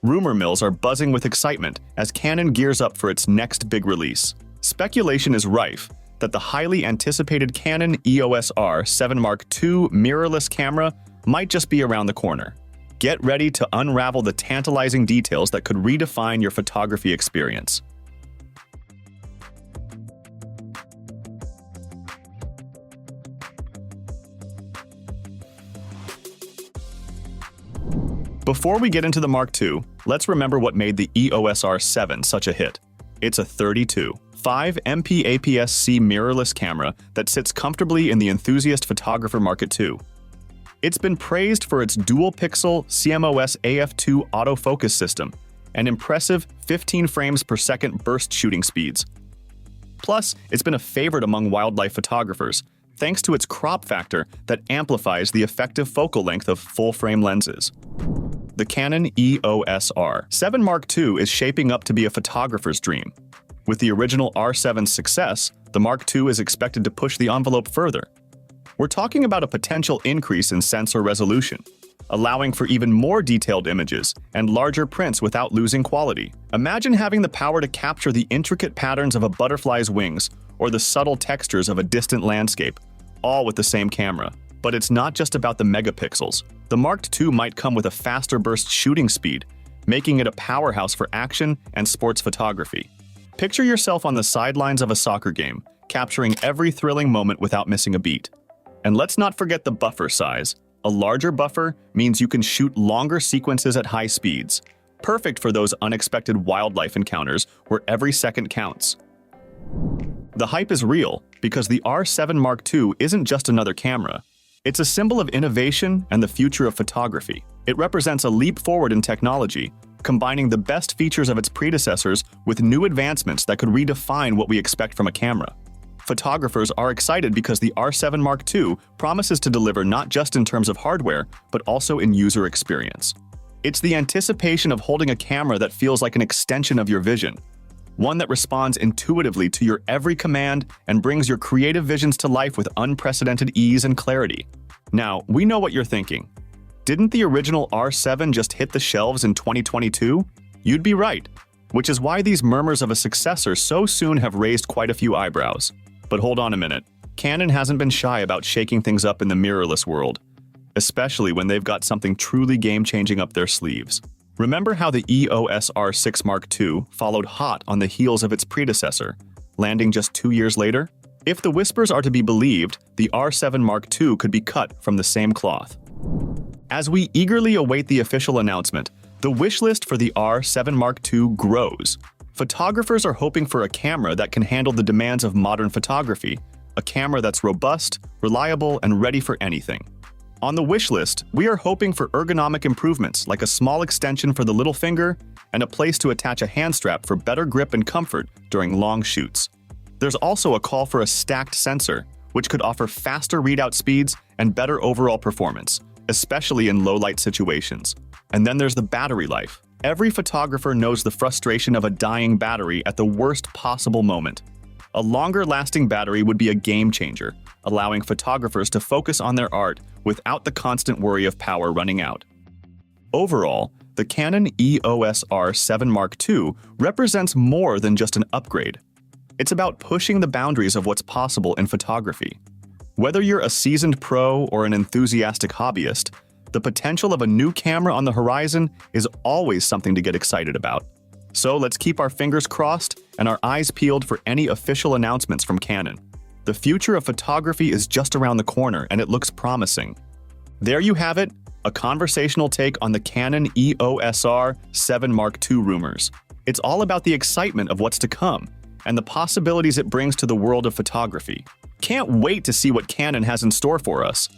Rumor mills are buzzing with excitement as Canon gears up for its next big release. Speculation is rife that the highly anticipated Canon EOS R7 Mark II mirrorless camera might just be around the corner. Get ready to unravel the tantalizing details that could redefine your photography experience. Before we get into the Mark II, let's remember what made the EOS R7 such a hit. It's a 32.5 MP APS-C mirrorless camera that sits comfortably in the enthusiast photographer market too. It's been praised for its dual-pixel CMOS AF2 autofocus system and impressive 15 frames per second burst shooting speeds. Plus, it's been a favorite among wildlife photographers, thanks to its crop factor that amplifies the effective focal length of full-frame lenses. The Canon EOS R7 Mark II is shaping up to be a photographer's dream. With the original R7's success, the Mark II is expected to push the envelope further. We're talking about a potential increase in sensor resolution, allowing for even more detailed images and larger prints without losing quality. Imagine having the power to capture the intricate patterns of a butterfly's wings or the subtle textures of a distant landscape, all with the same camera. But it's not just about the megapixels. The Mark II might come with a faster burst shooting speed, making it a powerhouse for action and sports photography. Picture yourself on the sidelines of a soccer game, capturing every thrilling moment without missing a beat. And let's not forget the buffer size. A larger buffer means you can shoot longer sequences at high speeds, perfect for those unexpected wildlife encounters where every second counts. The hype is real because the R7 Mark II isn't just another camera. It's a symbol of innovation and the future of photography. It represents a leap forward in technology, combining the best features of its predecessors with new advancements that could redefine what we expect from a camera. Photographers are excited because the R7 Mark II promises to deliver not just in terms of hardware, but also in user experience. It's the anticipation of holding a camera that feels like an extension of your vision, one that responds intuitively to your every command and brings your creative visions to life with unprecedented ease and clarity. Now, we know what you're thinking. Didn't the original R7 just hit the shelves in 2022? You'd be right, which is why these murmurs of a successor so soon have raised quite a few eyebrows. But hold on a minute. Canon hasn't been shy about shaking things up in the mirrorless world, especially when they've got something truly game-changing up their sleeves. Remember how the EOS R6 Mark II followed hot on the heels of its predecessor, landing just 2 years later? If the whispers are to be believed, the R7 Mark II could be cut from the same cloth. As we eagerly await the official announcement, the wish list for the R7 Mark II grows. Photographers are hoping for a camera that can handle the demands of modern photography, a camera that's robust, reliable, and ready for anything. On the wish list, we are hoping for ergonomic improvements like a small extension for the little finger and a place to attach a hand strap for better grip and comfort during long shoots. There's also a call for a stacked sensor, which could offer faster readout speeds and better overall performance, especially in low-light situations. And then there's the battery life. Every photographer knows the frustration of a dying battery at the worst possible moment. A longer-lasting battery would be a game-changer, allowing photographers to focus on their art without the constant worry of power running out. Overall, the Canon EOS R7 Mark II represents more than just an upgrade. It's about pushing the boundaries of what's possible in photography. Whether you're a seasoned pro or an enthusiastic hobbyist, the potential of a new camera on the horizon is always something to get excited about. So let's keep our fingers crossed and our eyes peeled for any official announcements from Canon. The future of photography is just around the corner and it looks promising. There you have it, a conversational take on the Canon EOS R7 Mark II rumors. It's all about the excitement of what's to come and the possibilities it brings to the world of photography. Can't wait to see what Canon has in store for us.